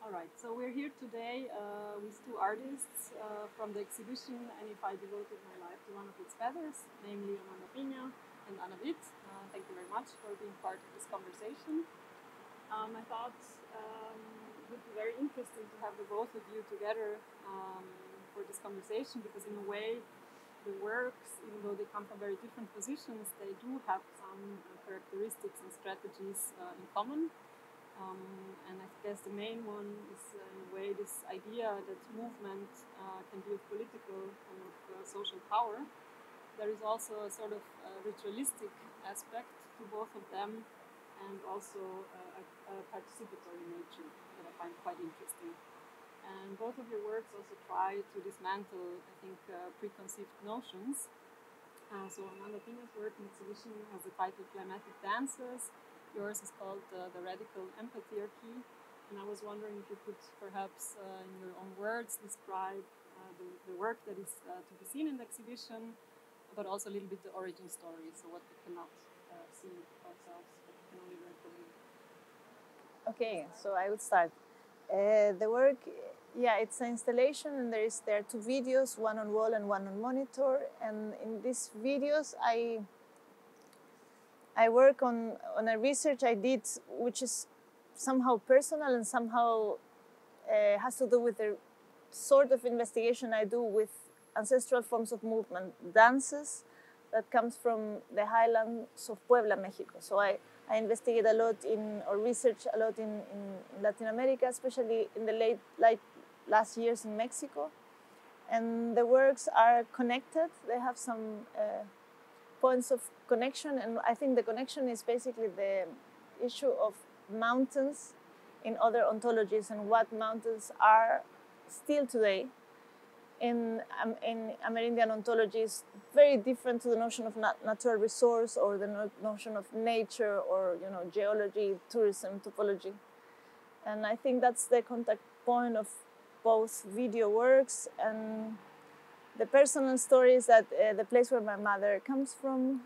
All right, so we're here today with two artists from the exhibition And If I Devoted My Life to One of Its Feathers, namely Piña and Anna Witt. Thank you very much for being part of this conversation. I thought it would be very interesting to have the both of you together for this conversation, because in a way the works, even though they come from very different positions, they do have some characteristics and strategies in common. And I guess the main one is, in a way, this idea that movement can be of political and of social power. There is also a sort of ritualistic aspect to both of them, and also a participatory nature that I find quite interesting. And both of your works also try to dismantle, I think, preconceived notions. So Amanda Piña's work in exhibition has the title Climatic Dances. Yours is called the Radical Empatriarchy, and I was wondering if you could perhaps, in your own words, describe the work that is to be seen in the exhibition, but also a little bit the origin story, so what we cannot see ourselves, but we can only learn from you. Okay, so I would start. The work, yeah, it's an installation, and there are two videos, one on wall and one on monitor, and in these videos I work on a research I did, which is somehow personal and somehow has to do with the sort of investigation I do with ancestral forms of movement, dances that comes from the highlands of Puebla, Mexico. So I investigate a lot or research a lot in Latin America, especially in the late last years in Mexico. And the works are connected. They have some points of connection, and I think the connection is basically the issue of mountains in other ontologies and what mountains are still today in Amerindian ontologies, very different to the notion of natural resource or the notion of nature or geology, tourism, topology. And I think that's the contact point of both video works. And the personal story is that the place where my mother comes from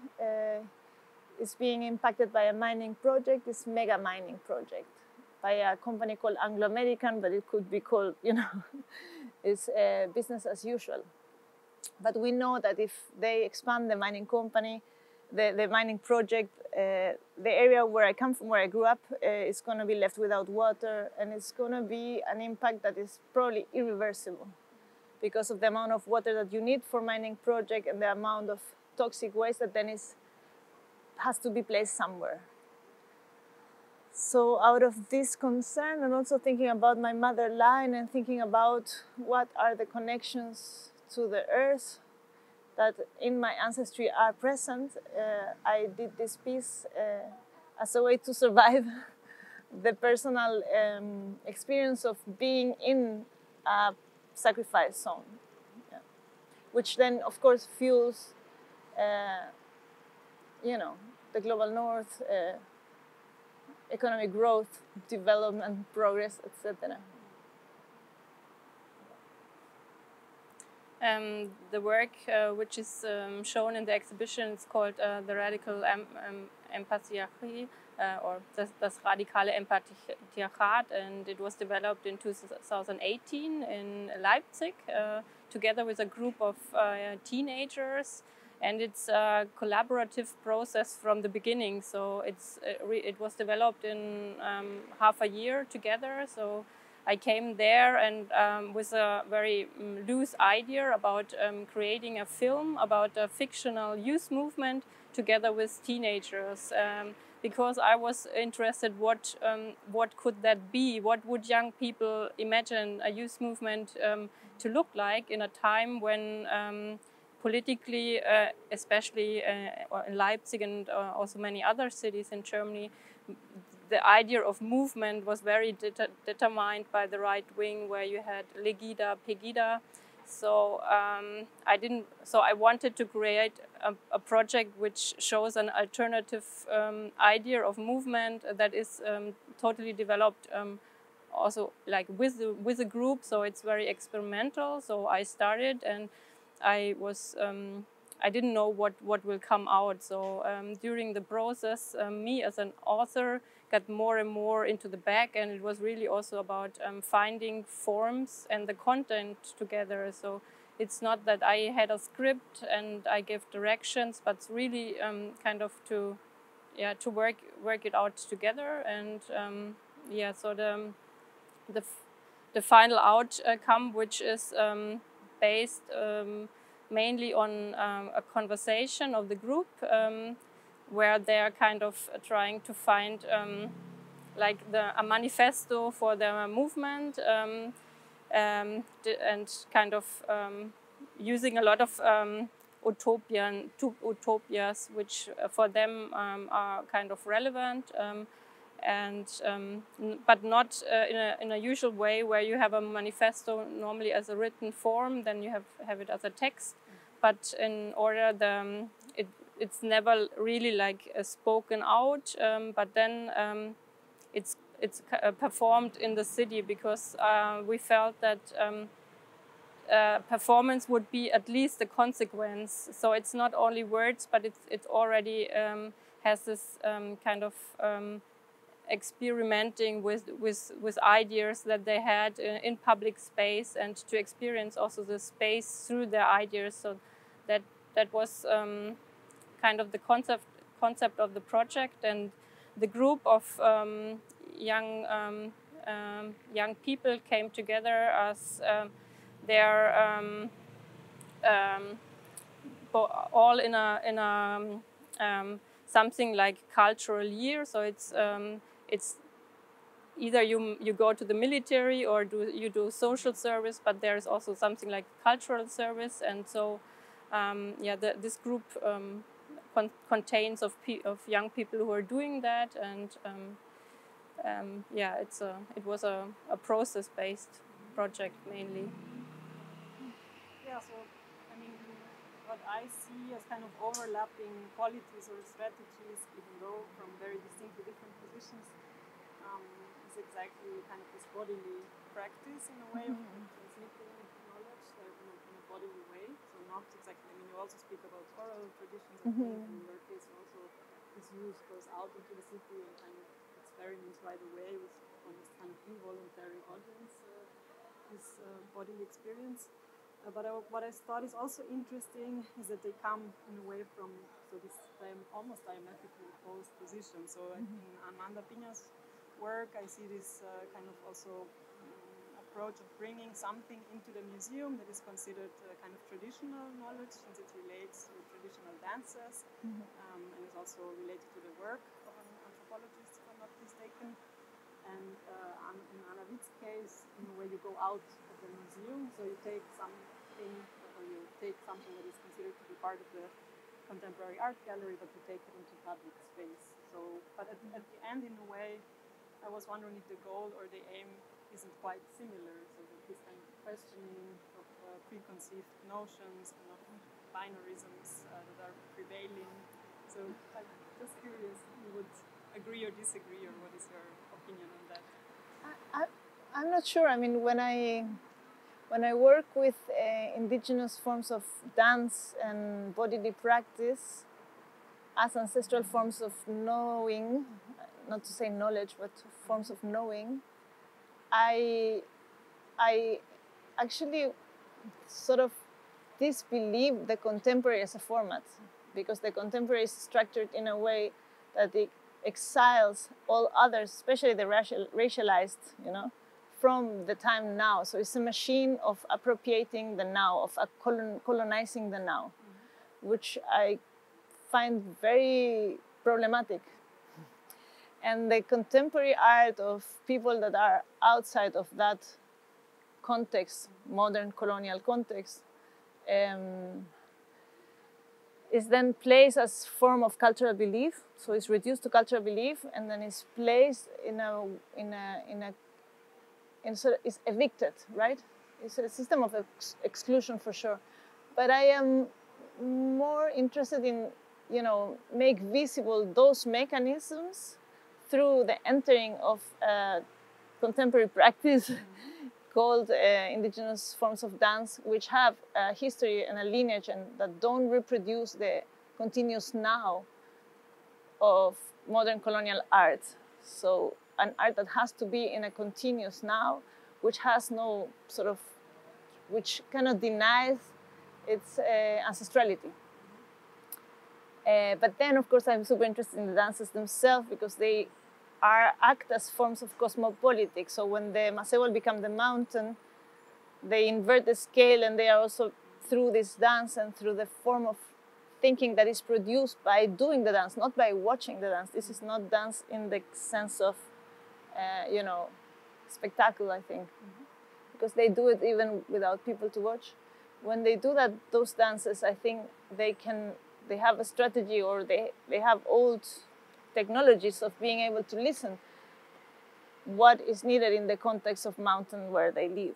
is being impacted by a mining project, this mega mining project, by a company called Anglo American, but it could be called, it's business as usual. But we know that if they expand the mining company, the mining project, the area where I come from, where I grew up, is going to be left without water, and it's going to be an impact that is probably irreversible, because of the amount of water that you need for mining project and the amount of toxic waste that then has to be placed somewhere. So out of this concern, and also thinking about my mother line and thinking about what are the connections to the earth that in my ancestry are present, I did this piece as a way to survive the personal experience of being in a sacrifice zone, which then, of course, fuels, the global north, economic growth, development, progress, etc. The work which is shown in the exhibition is called the Radical Empatriarchy, or das radikale Empatriarchat, and it was developed in 2018 in Leipzig together with a group of teenagers, and it's a collaborative process from the beginning. So it was developed in half a year together. So I came there and with a very loose idea about creating a film about a fictional youth movement together with teenagers, because I was interested what could that be? What would young people imagine a youth movement to look like in a time when politically, especially in Leipzig and also many other cities in Germany, the idea of movement was very determined by the right wing, where you had Legida, Pegida. So I wanted to create a project which shows an alternative idea of movement that is totally developed also like with a group. So it's very experimental. So I started, and I didn't know what will come out. So during the process, me as an author got more and more into the back, and it was really also about finding forms and the content together. So it's not that I had a script and I give directions, but it's really kind of to work it out together. And so the final outcome, which is based mainly on a conversation of the group, where they are kind of trying to find like a manifesto for their movement, and kind of using a lot of utopias, which for them are kind of relevant, but not in a usual way where you have a manifesto normally as a written form, then you have it as a text, but in order it's never really like spoken out, but then it's performed in the city, because we felt that performance would be at least a consequence. So it's not only words, but it already has this kind of experimenting with ideas that they had in public space, and to experience also the space through their ideas. So that was kind of the concept of the project, and the group of young people came together as they're all in a something like cultural year. So it's either you go to the military or you do social service, but there's also something like cultural service, and so this group contains of young people who are doing that, and it was a process-based project mainly. Yeah, so I mean, what I see as kind of overlapping qualities or strategies, even though from very distinctly different positions, is exactly kind of this bodily practice in a way of transmitting knowledge in a bodily way. So not exactly, I mean, you also speak about oral traditions, I think, in your case also this use goes out into the city and kind of experiments right away with almost kind of involuntary audience, this bodily experience. But what I thought is also interesting is that they come in a way from this almost diametrically opposed position. So in Amanda Piña's work, I see this kind of also approach of bringing something into the museum that is considered kind of traditional knowledge, since it relates to traditional dances, and is also related to the work of an anthropologist, if I'm not mistaken. And in Anna Witt's case, in a way, you go out of the museum, so you take something, or you take something that is considered to be part of the contemporary art gallery, but you take it into public space. So, but at the end, in a way, I was wondering if the goal or the aim isn't quite similar. So that this kind of questioning of preconceived notions and of binarisms that are prevailing. So I'm just curious, you would agree or disagree, or what is your opinion on that? I'm not sure. I mean, when I work with indigenous forms of dance and bodily practice as ancestral forms of knowing, not to say knowledge, but forms of knowing, I actually sort of disbelieve the contemporary as a format, because the contemporary is structured in a way that it exiles all others, especially the racialized, from the time now. So it's a machine of appropriating the now, of colonizing the now, which I find very problematic. And the contemporary art of people that are outside of that context, modern colonial context, is then placed as form of cultural belief. So it's reduced to cultural belief, and then it's placed it's evicted, right? It's a system of exclusion for sure. But I am more interested in, make visible those mechanisms through the entering of contemporary practice called indigenous forms of dance, which have a history and a lineage and that don't reproduce the continuous now of modern colonial art. So an art that has to be in a continuous now, which has no sort of, which cannot deny its ancestrality. But then, of course, I'm super interested in the dances themselves because they act as forms of cosmopolitics. So when the Masewal become the mountain, they invert the scale, and they are also, through this dance and through the form of thinking that is produced by doing the dance, not by watching the dance. This is not dance in the sense of, you know, spectacle, I think, because they do it even without people to watch. When they do that, those dances, I think they have a strategy, or they have old technologies of being able to listen what is needed in the context of mountain where they live.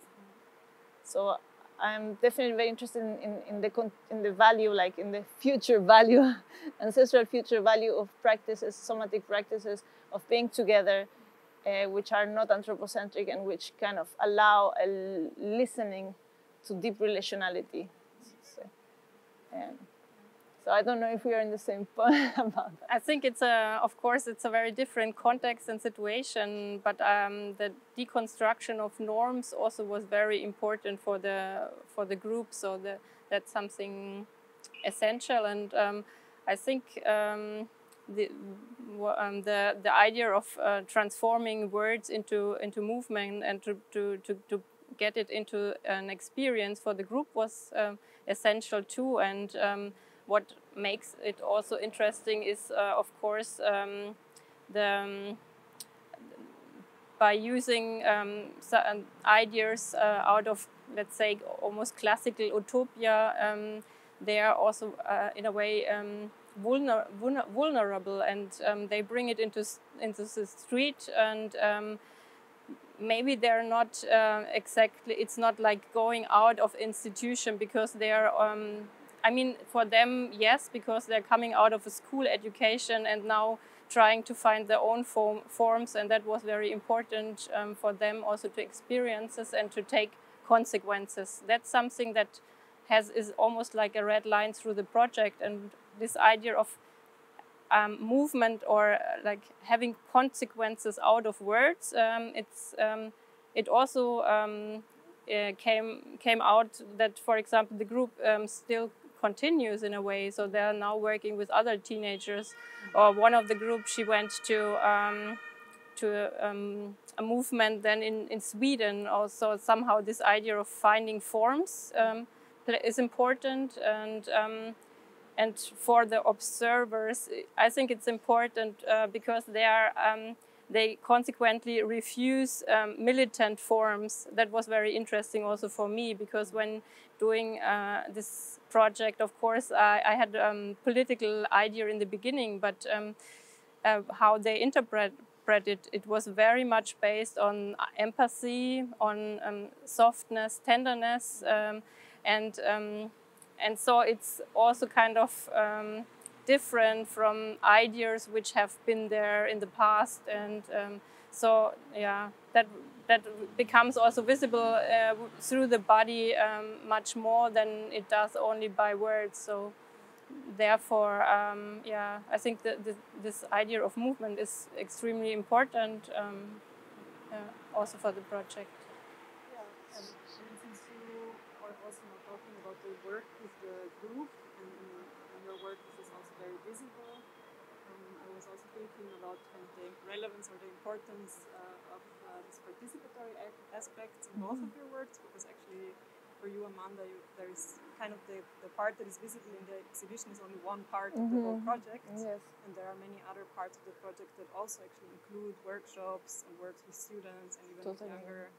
So I'm definitely very interested in the value, like in the future value, ancestral future value of practices, somatic practices of being together, which are not anthropocentric and which kind of allow a listening to deep relationality. So I don't know if we are in the same point about that. I think it's of course, it's a very different context and situation, but the deconstruction of norms also was very important for the group. So that's something essential, and I think the idea of transforming words into movement and to get it into an experience for the group was essential too, and what makes it also interesting is, of course, by using ideas out of, let's say, almost classical utopia, they are also, in a way, vulnerable, and they bring it into the street, and maybe they're not exactly. It's not like going out of institution because they are. I mean, for them, yes, because they're coming out of a school education and now trying to find their own forms, and that was very important for them also to experience this and to take consequences. That's something that is almost like a red line through the project, and this idea of movement or like having consequences out of words. It also came out that, for example, the group still continues in a way. So they are now working with other teenagers. Or one of the group, she went to a movement then in Sweden. Also somehow this idea of finding forms is important, and for the observers, I think it's important because they consequently refuse militant forms. That was very interesting also for me, because when doing this project, of course, I had a political idea in the beginning, but how they interpret it was very much based on empathy, on softness, tenderness, and so it's also kind of different from ideas which have been there in the past, and so yeah, that becomes also visible through the body much more than it does only by words. So therefore, yeah, I think that this idea of movement is extremely important also for the project. Yeah, and since you are also now talking about the work with the group, and your work is also very visible, I was also thinking about the relevance or the importance of this participatory aspect in both of your works, because actually for you, Amanda, there is kind of the part that is visible in the exhibition is only one part of the whole project. Yes. And there are many other parts of the project that also actually include workshops and works with students and even with younger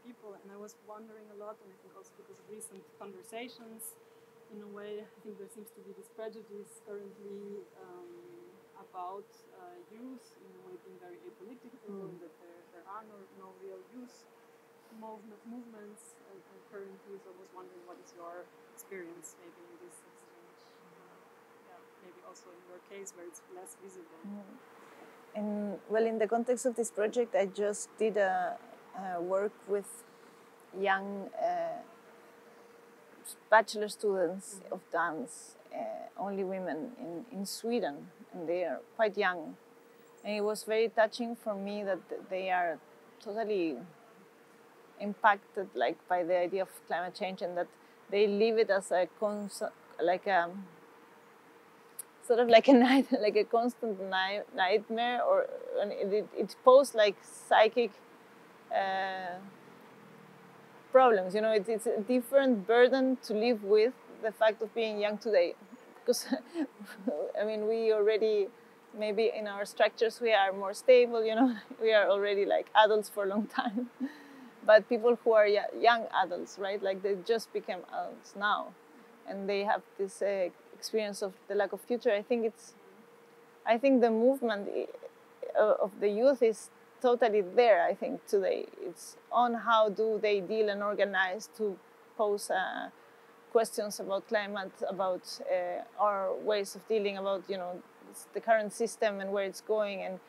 people. And I was wondering a lot, and I think also because of recent conversations, in a way, I think there seems to be this prejudice currently about youth, in a way being very apolitical, and that there are no real youth movements currently. So I was wondering, what is your experience maybe in this exchange? Maybe also in your case where it's less visible. And well, in the context of this project, I just did a work with young bachelor students of dance, only women in Sweden, and they are quite young. And it was very touching for me that they are totally impacted like by the idea of climate change, and that they live it as a like a sort of like a like a constant nightmare, or it posed like psychic problems. You know, it's a different burden to live with, the fact of being young today, because I mean, we already, maybe in our structures we are more stable, you know, we are already like adults for a long time. But people who are young adults, right, like they just became adults now, and they have this experience of the lack of future. I think the movement of the youth is totally there. I think today it's on how do they deal and organize to pose questions about climate, about our ways of dealing, about, you know, the current system and where it's going, and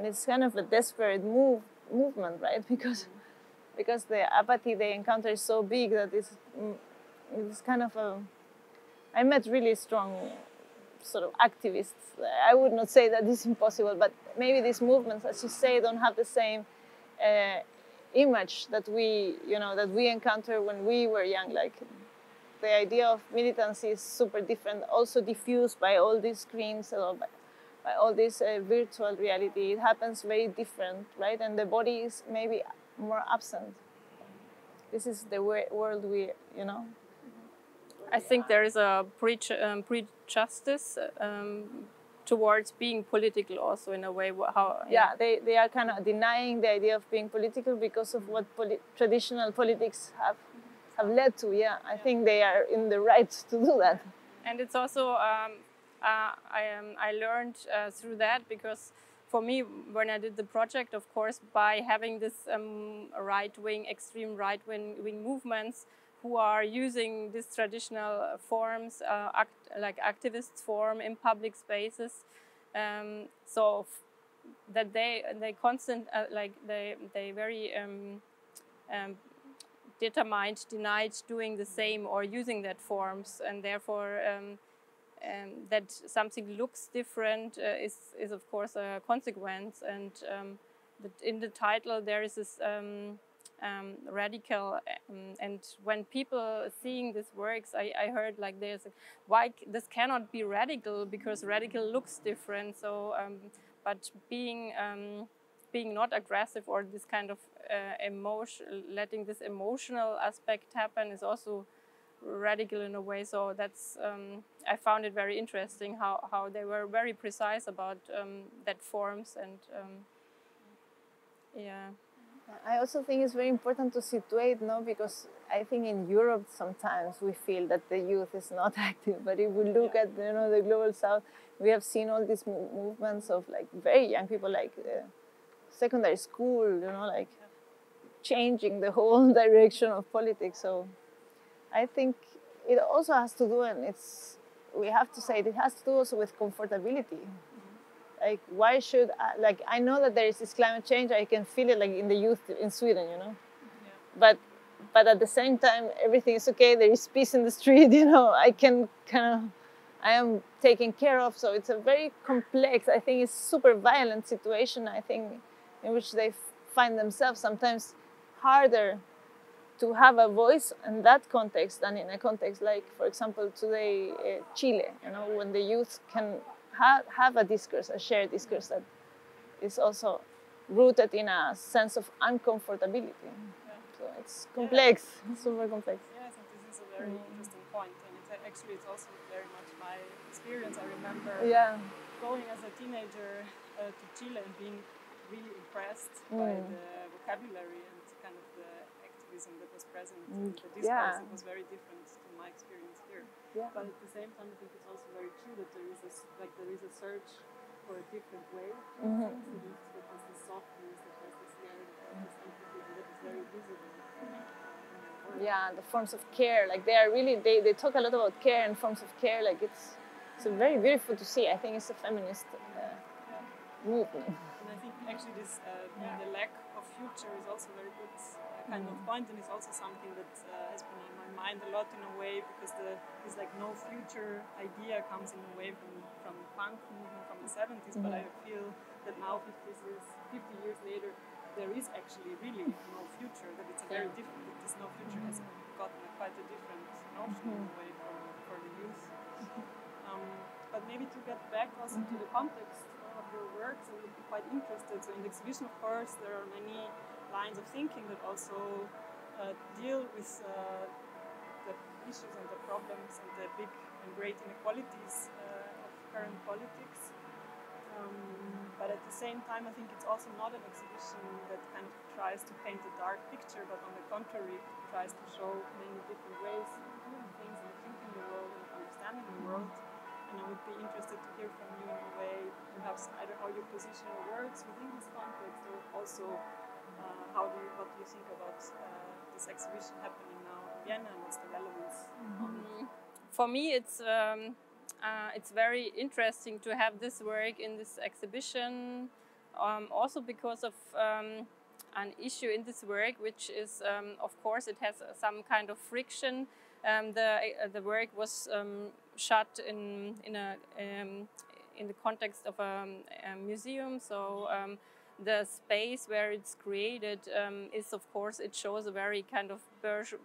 it's kind of a desperate movement, right? Because the apathy they encounter is so big that it's kind of a. I met really strong sort of activists. I would not say that this is impossible, but maybe these movements, as you say, don't have the same image that we encounter when we were young. Like the idea of militancy is super different, also diffused by all these screens, by all this virtual reality. It happens very different, right? And the body is maybe more absent. This is the world we, you know. I think there is a prejudice towards being political also, in a way. They are kind of denying the idea of being political because of what traditional politics have led to. Yeah, I think they are in the right to do that. And it's also I learned through that, because for me, when I did the project, of course, by having this extreme right-wing movements who are using these traditional forms, like activists form in public spaces, so that they very denied doing the same or using that forms, and therefore that something looks different is of course a consequence. And in the title there is this radical, and when people seeing these works, I heard like why this cannot be radical, because radical looks different. So but being not aggressive, or this kind of letting this emotional aspect happen, is also radical in a way. So that's I found it very interesting how they were very precise about that forms. And yeah. I also think it's very important to situate, no, because I think in Europe sometimes we feel that the youth is not active, but if we look at, you know, the global south, we have seen all these movements of like very young people, like secondary school, you know, like changing the whole direction of politics. So I think it also has to do, and we have to say it has to do also with comfortability. Like, why should I know that there is this climate change, I can feel it like in the youth in Sweden, you know. Yeah. But at the same time, everything is okay, there is peace in the street, you know, I am taken care of. So it's a very complex, I think it's super violent situation, I think, in which they find themselves sometimes harder to have a voice in that context than in a context like, for example, today, Chile, you know, when the youth can have a discourse, a shared discourse that is also rooted in a sense of uncomfortability. Yeah. So it's complex, super complex. Yes, and this is a very interesting point, and it's also very much my experience. I remember going as a teenager to Chile and being really impressed by the vocabulary and kind of the activism that was present in the discourse. It was very different to my experience here. Yeah. But at the same time, I think it's also very true that there is a search for a different way. That has the softness, that has this learning, that has empathy, and that is very visible. Yeah, the forms of care, like they are really, they talk a lot about care and forms of care. Like it's very beautiful to see. I think it's a feminist movement. And I think actually this the lack of future is also very good kind of point, and it's also something that has been in my mind a lot in a way, because this like no future idea comes in a way from punk movement from the 70s, but I feel that now 50 years later, there is actually really no future, that it's a very different, that this no future has gotten quite a different notion in a way for the youth. But maybe to get back also to the context of your works, I would be quite interested. So in the exhibition, of course, there are many lines of thinking that also deal with the issues and the problems and the big and great inequalities of current politics. But at the same time, I think it's also not an exhibition that kind of tries to paint a dark picture, but on the contrary, tries to show many different ways of doing things and thinking the world and understanding the world. And I would be interested to hear from you in a way, perhaps either how you position your works within this context, or also what do you think about this exhibition happening now in Vienna, and what's the relevance of it? For me, it's very interesting to have this work in this exhibition, also because of an issue in this work, which is, of course, it has some kind of friction. The work was shot in the context of a museum, so the space where it's created is, of course, it shows a very kind of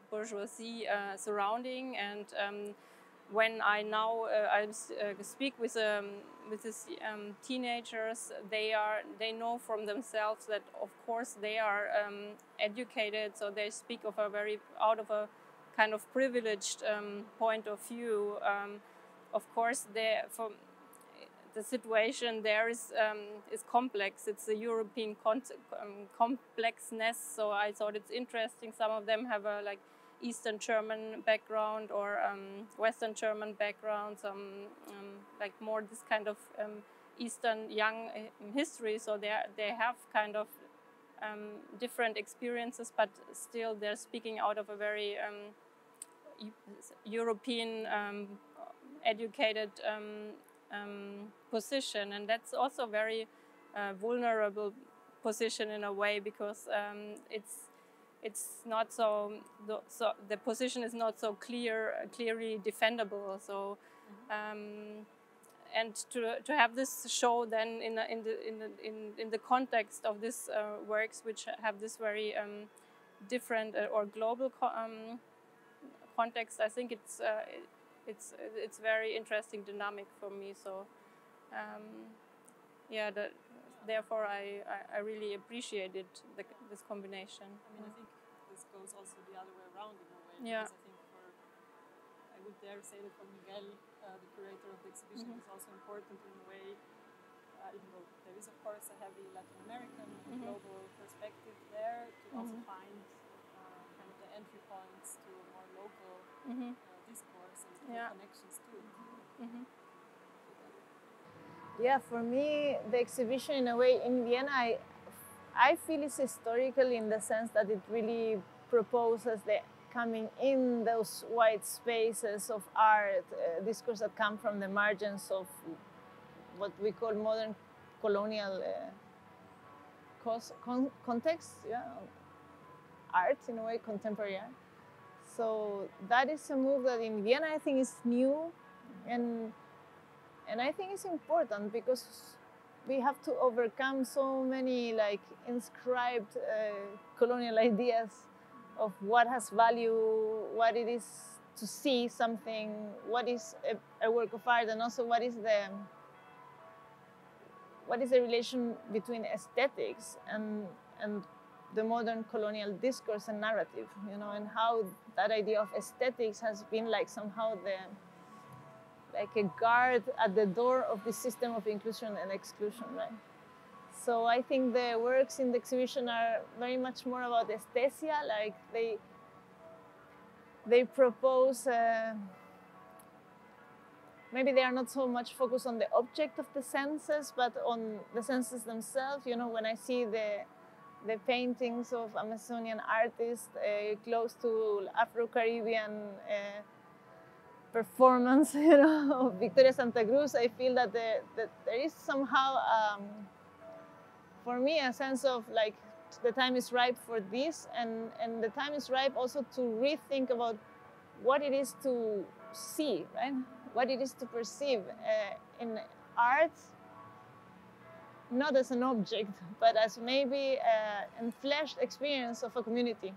bourgeoisie surrounding, and when I now speak with these teenagers, they know from themselves that, of course, they are educated, so they speak of out of a kind of privileged point of view. Of course, the situation there is complex. It's a European complexness. So I thought it's interesting. Some of them have a Eastern German background or Western German background. Some like more this kind of Eastern young history. So they have kind of different experiences, but still they're speaking out of a very European educated position, and that's also a very vulnerable position in a way, because it's not so the position is not so clearly defendable. So and to have this show then in the context of this works, which have this very different or global context, I think it's very interesting dynamic for me. So therefore I really appreciated this combination. I mean, I think this goes also the other way around in a way. Yeah. Because I would dare say that for Miguel, the curator of the exhibition, is also important in a way, even though there is of course a heavy Latin American global perspective there, to also find kind of the entry points to a more local discourse and connections to it. Yeah, for me, the exhibition in a way in Vienna, I feel it's historical in the sense that it really proposes the coming in those white spaces of art, discourse that come from the margins of what we call modern colonial context, art in a way, contemporary art. So that is a move that in Vienna I think is new, and I think it's important because we have to overcome so many inscribed colonial ideas of what has value, what it is to see something, what is a work of art, and also what is the relation between aesthetics and the modern colonial discourse and narrative, and how that idea of aesthetics has been somehow a guard at the door of the system of inclusion and exclusion, right? So I think the works in the exhibition are very much more about aesthesia, they propose, maybe they are not so much focused on the object of the senses, but on the senses themselves. When I see the paintings of Amazonian artists close to Afro-Caribbean performance, of Victoria Santa Cruz, I feel that there is somehow, for me, a sense of the time is ripe for this, and the time is ripe also to rethink about what it is to see, right? What it is to perceive art not as an object, but as maybe an enfleshed experience of a community.